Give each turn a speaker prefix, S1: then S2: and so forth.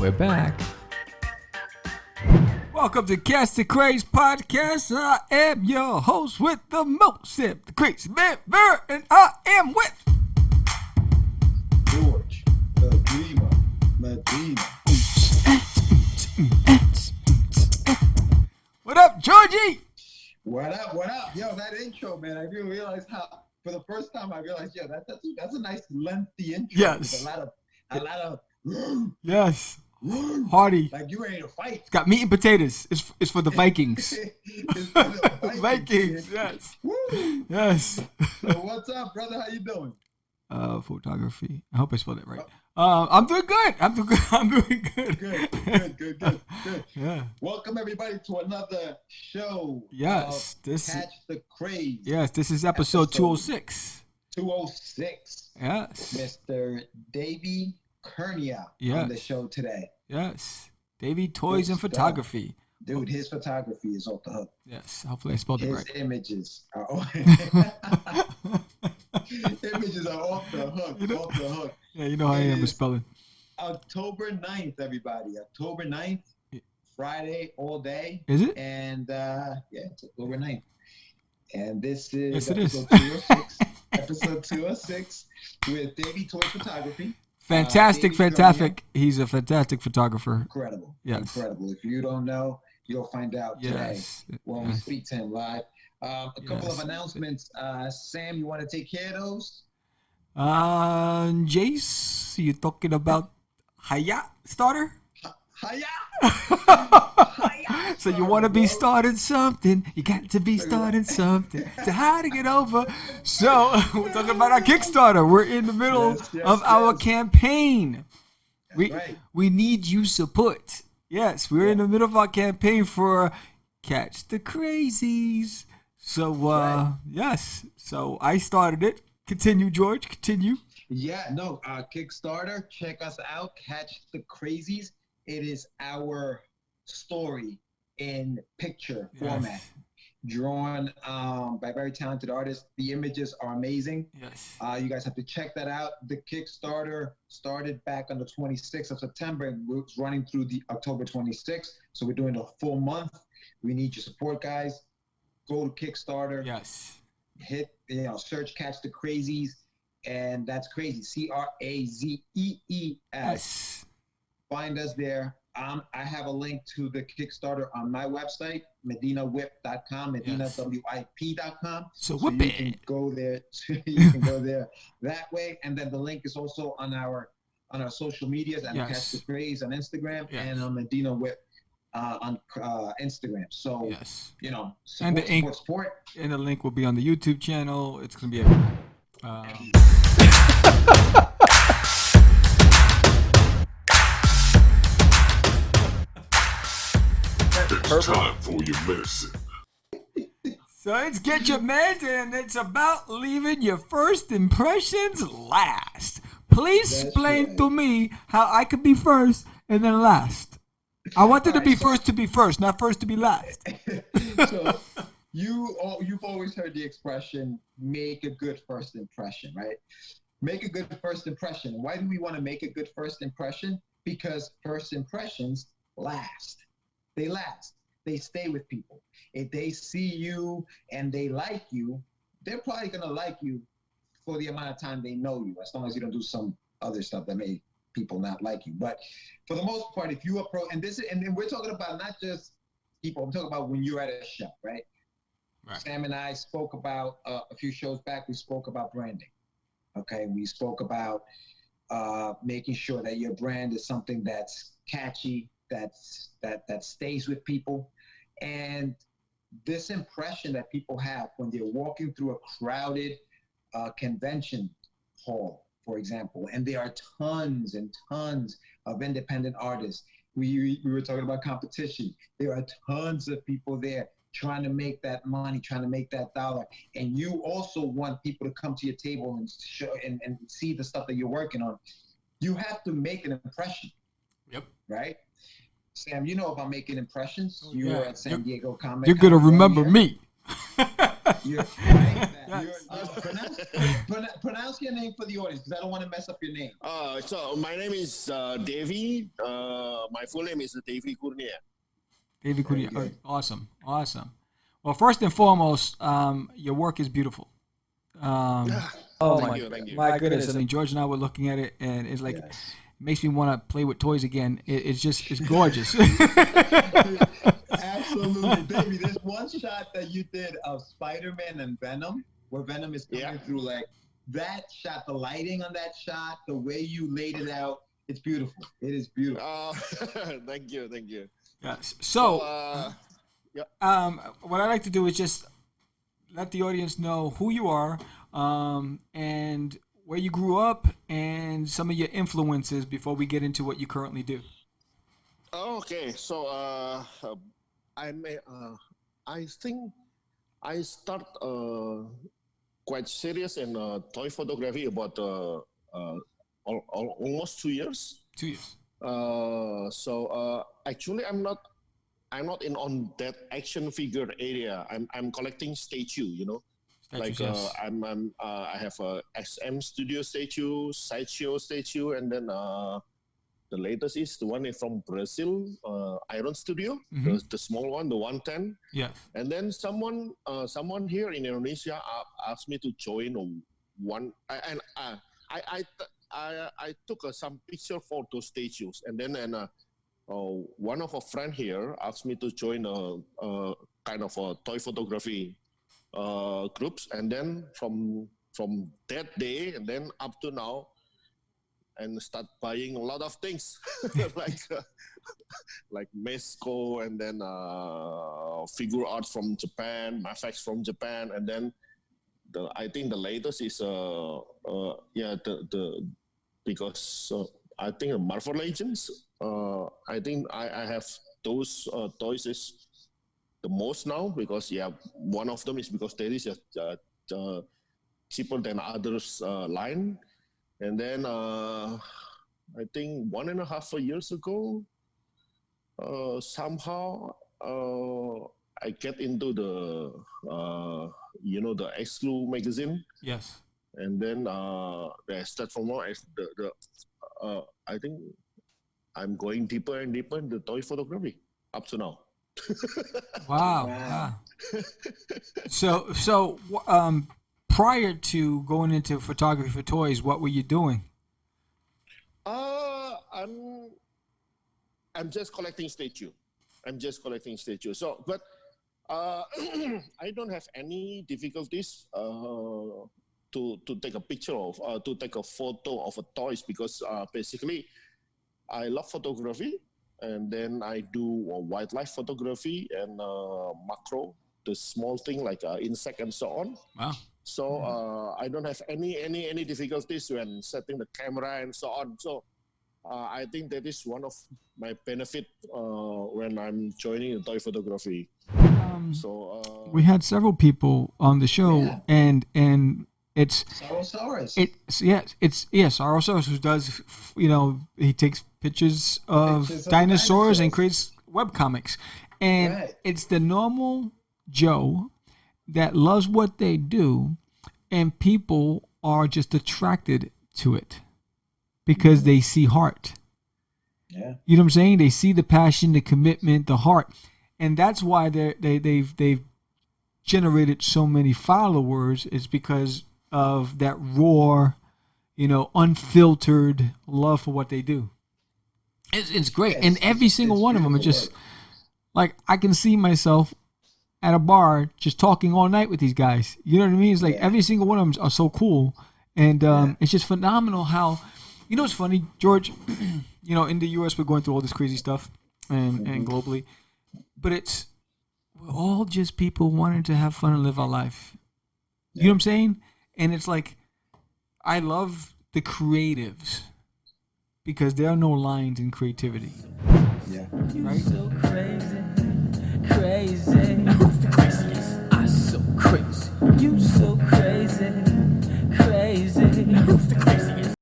S1: We're back. Welcome to Cast the Craze podcast. I am your host with the most, the Crazy Man, and I am with
S2: George, the Dreamer, Medina.
S1: What up, Georgie?
S2: What up? What up? Yo, that intro, man. I didn't realize how. For the first time, I realized, yo, that's a nice lengthy intro.
S1: Yes.
S2: With a lot of.
S1: Yes. Hearty.
S2: Like you ready to fight?
S1: It's got meat and potatoes. It's for the Vikings.
S2: It's for the
S1: Vikings. Yes.
S2: Woo.
S1: Yes.
S2: So what's up, brother? How you doing?
S1: Photography. I hope I spelled it right. I'm doing good. I'm doing good.
S2: Good.
S1: Yeah.
S2: Welcome everybody to another show.
S1: Yes.
S2: Catch the Craze.
S1: Yes, this is episode 206.
S2: 206.
S1: Yes.
S2: Mr. Davy Kernia on the show today.
S1: Yes. Davy Toys and Photography.
S2: Dude, his photography is off the hook.
S1: Yes. Hopefully I spelled it right.
S2: His images are off the hook. Off the hook.
S1: Yeah, you know how I am with spelling.
S2: October 9th, everybody. October 9th. Friday all day.
S1: Is it?
S2: And it's October 9th. And this is
S1: episode
S2: 206. Episode 206 with Davy Toy Photography.
S1: Fantastic. He's a fantastic photographer.
S2: Incredible.
S1: Yes.
S2: Incredible. If you don't know, you'll find out today when we speak to him live. A couple of announcements. Sam, you want to take care of those?
S1: Jace, you talking about Hayat starter? So you want to be starting something, you got to be starting something. So how to get over? So we're talking about our Kickstarter. We're in the middle of our campaign. We need you support. Yes, we're in the middle of our campaign for Catch the Crazies. So yes, so I started it. Continue, George. Continue.
S2: Yeah, no, Kickstarter. Check us out. Catch the Crazies. It is our story in picture format, drawn by very talented artists. The images are amazing.
S1: Yes.
S2: You guys have to check that out. The Kickstarter started back on the 26th of September and it's running through the October 26th. So we're doing a full month. We need your support, guys. Go to Kickstarter.
S1: Yes.
S2: Hit, search Catch the Crazies, and that's Crazy. Crazees. Find us there. I have a link to the Kickstarter on my website, medinawip.com, medinawip.com.
S1: So
S2: you can go there. You can go there that way, and then the link is also on our social medias and Catch the Craze on Instagram and on Medina Whip on Instagram. So support.
S1: And the link will be on the YouTube channel. It's gonna be everywhere.
S3: It's time for your medicine.
S1: So it's Get Your Meds, and it's about leaving your first impressions last. Please explain to me how I could be first and then last. I wanted to be first, not first to be last.
S2: So you've always heard the expression, make a good first impression, right? Make a good first impression. Why do we want to make a good first impression? Because first impressions last. They last. They stay with people. If they see you and they like you, they're probably going to like you for the amount of time they know you, as long as you don't do some other stuff that may people not like you. But for the most part, if you approach, and we're talking about not just people, I'm talking about when you're at a show, right? Sam and I spoke about a few shows back, we spoke about branding. Okay, we spoke about making sure that your brand is something that's catchy, that stays with people. And this impression that people have when they're walking through a crowded convention hall, for example, and there are tons and tons of independent artists. We were talking about competition. There are tons of people there trying to make that money, trying to make that dollar. And you also want people to come to your table and show and see the stuff that you're working on. You have to make an impression.
S1: Yep.
S2: Right? Sam, you know about making impressions. You were at San Diego Comic.
S1: You're going to remember me.
S2: Pronounce your name for the audience because I don't want to mess up your name.
S4: So my name is Davy. My full name is Davy Kurnia.
S1: Davy Kurnia. Awesome. Well, first and foremost, your work is beautiful.
S4: Thank you.
S1: My goodness. I mean, George and I were looking at it, and it's like, it makes me want to play with toys again. It's gorgeous.
S2: Absolutely, baby. There's one shot that you did of Spider-Man and Venom, where Venom is coming through. Like that shot, the lighting on that shot, the way you laid it out, it's beautiful. It is beautiful.
S4: Thank you.
S1: Yes. So, what I like to do is just let the audience know who you are, and where you grew up, and some of your influences before we get into what you currently do.
S4: Okay, so I think I start quite serious in toy photography about almost 2 years.
S1: 2 years.
S4: Actually, I'm not in on that action figure area. I'm collecting statue.
S1: Statues,
S4: like
S1: yes.
S4: I have a SM Studio statue, Sideshow statue, and then the latest is the one from Brazil, Iron Studio, the small one, the 110.
S1: Yeah.
S4: And then someone here in Indonesia asked me to join one, and I took some picture for those statues, and then one of a friend here asked me to join a kind of a toy photography groups, and then from that day and then up to now, and start buying a lot of things like Mesco, and then figure art from Japan, Mafex from Japan, and then I think the latest is because I think Marvel Legends. I think I have those toys is the most now, because one of them is because there is a cheaper than others line. And then I think 1.5 years ago, somehow I get into the the Exclu magazine.
S1: Yes.
S4: And then I start from more as I think I'm going deeper and deeper into toy photography up to now.
S1: Wow. So prior to going into photography for toys, what were you doing?
S4: I'm just collecting statue. So, but I don't have any difficulties to take a picture of, to take a photo of a toys, because basically I love photography, and then I do wildlife photography and macro, the small thing like insect and so on.
S1: Wow.
S4: So I don't have any difficulties when setting the camera and so on. So I think that is one of my benefit when I'm joining the toy photography.
S1: We had several people on the show, and it's
S2: Saurosaurus.
S1: It's Saurosaurus, who does, he takes pictures of dinosaurs and creates webcomics, and it's the normal Joe that loves what they do, and people are just attracted to it because they see heart.
S2: Yeah.
S1: You know what I'm saying? They see the passion, the commitment, the heart. And that's why they've generated so many followers, is because of that raw, unfiltered love for what they do. It's great. And every single one of them are just like, I can see myself at a bar just talking all night with these guys. You know what I mean? It's like every single one of them are so cool. And it's just phenomenal how, it's funny, George, in the U.S. we're going through all this crazy stuff and globally. But we're all just people wanting to have fun and live our life. You know what I'm saying? And it's like, I love the creatives because there are no lines in creativity.
S2: Yeah.
S1: Right?
S5: So crazy. Who's the craziest? I'm so crazy. You so crazy. Who's the craziest?